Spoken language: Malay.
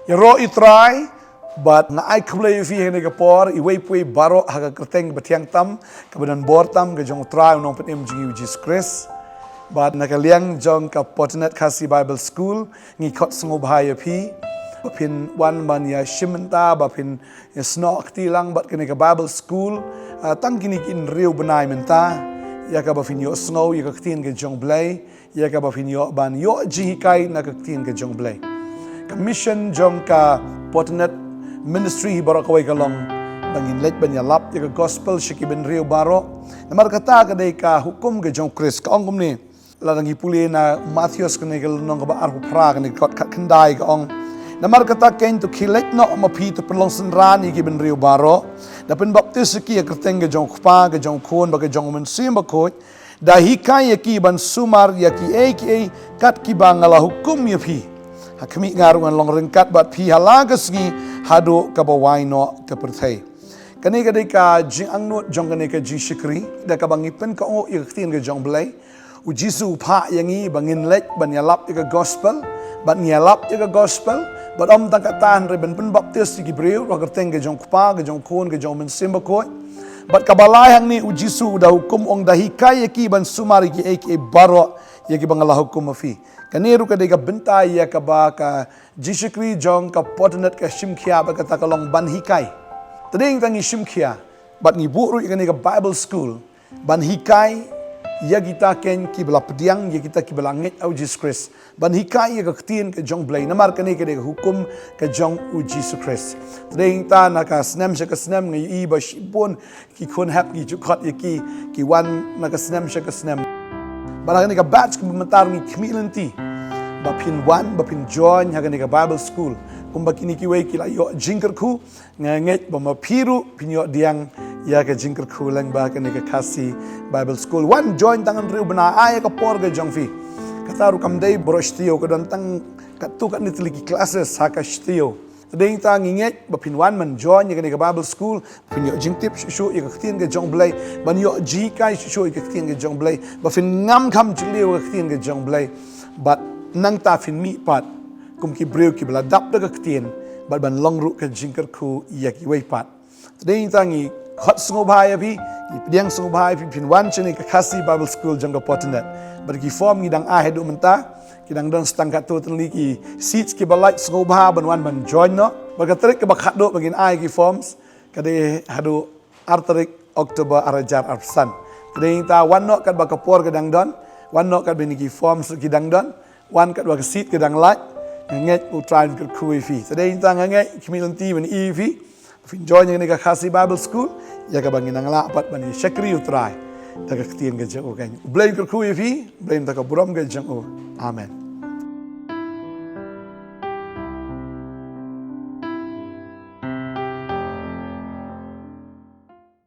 Ya ro itrai but na ai kble fi hene ka por I wei pui baro ha ka kerteng betiang tam kebenan bortam ke jong trai nong petem jingi Jesus Christ but na ka liang jong ka Potternet kasi Bible School ngi khot sngo bhai phi bapin wan ban ya shimenta bapin ya snok tilang bat kene ka Bible School tang kini kin riu Bniah menta ya ka bapin yo sngo ya ka Ktien ke jong Blei ya ka bapin yo ban yo ji kai na ka Ktien ke jong Blei mission jong ka Potternet ministry barakawai kalong bangin let banya lap ya gospel shiki ben rio baro namar kata ka dei ka hukum ke jong Chris ka ongum ni larangi puli na Matthews ka negal nong ka ba arhu pra ka ni kot kat kendai ka ong namar kata kain to kilet no mapi to pelong senran ki ben rio baro dapen baptis ki ya kerteng ke jong kpa ke jong khon ba ke jong men sim ba ko da hikai ki ban sumar ya ki kat ki bangala hukum ya phi Kami ngarungan long rengkat bat pi halagas ngi hado ka bawai no ka perthai kani ka dei ka jing angnut jong kani ka ji shikri da ka bangipen ka o ik Ktien ka jong Blei u jisu pha yangi bangin lek ban yalap ka gospel ban yalap ka gospel bat om tang ka tan re ben pen baptis ki breu ro ka teng ka jong kpa ka jong khon ka jong men simba ko bat ka balai hang ni u jisu da hukum ong da hikai ki ban sumari ki ek baro ya ki bangala hukum fi Kaniru ka dega bentai ya ka ba ka jishikri jong ka Potternet ka shimkhia ba ka takalong ban hikai. Tading tangi shimkhia bat ni buru ka ka Bible School ban hikai ya kita ken ki bela pediang ya kita ki bela nget au Jesus Christ. Ban hikai ya ka Ktien ka jong Blei namar ka dega hukum ka jong u Jesus Christ. Tading ta na ka snam sha ka snam ngi I ba shipon ki kon hap ki jukot ya ki wan na ka snam sha ka snam. Barang ni ka batch kumentar ni kmilanti bapin wan bapin join haga ni ka Bible School kumba kini ki wei kila yo jingker ku nget bama piru pinyo diang ya ka jingker ku lang ba ka ni ka kasi Bible School wan join tangan riu bena ay ka por ga jong fi kataru kam dei brostio ka dan tang katu ka ni tiliki classes haka stio Tading ta nginget bapin wan man join ya ka ni ka Bible School pinyo jingtip shu ya ka Ktien ka jong Blei ban yo ji kai shu ya ka Ktien ka jong Blei bapin ngam kham chliu ka Ktien ka jong Blei but nang ta fin mi pat kum ki breu ki bla dap da ka Ktien bat ban long ru ka jingker ku ya ki wei pat Tading ta ngi khot sngo bhai abi ki pdiang sngo bhai pin wan chini ka kasi Bible School jong ka Potternet bat ki form ngi dang a hedu menta kidang dan setangkat tu tenli ki seats ki balai sngoba ban wan ban join no bagatrik ke bakhat do bagin ai ki forms kade hadu arterik Oktober arajar arsan kade ta wan no kat bakapor kedang don wan no kat bini ki forms kidang don wan kat bak seat kedang laj nget u try kat kui fi kade ta ngai kimilanti ban e fi fin join ni ka khasi Bible School ya ka bangin angla pat ban shakri u try ta ka Ktien ga jang o kan Blei kat kui fi Blei ta ka buram ga jang o amen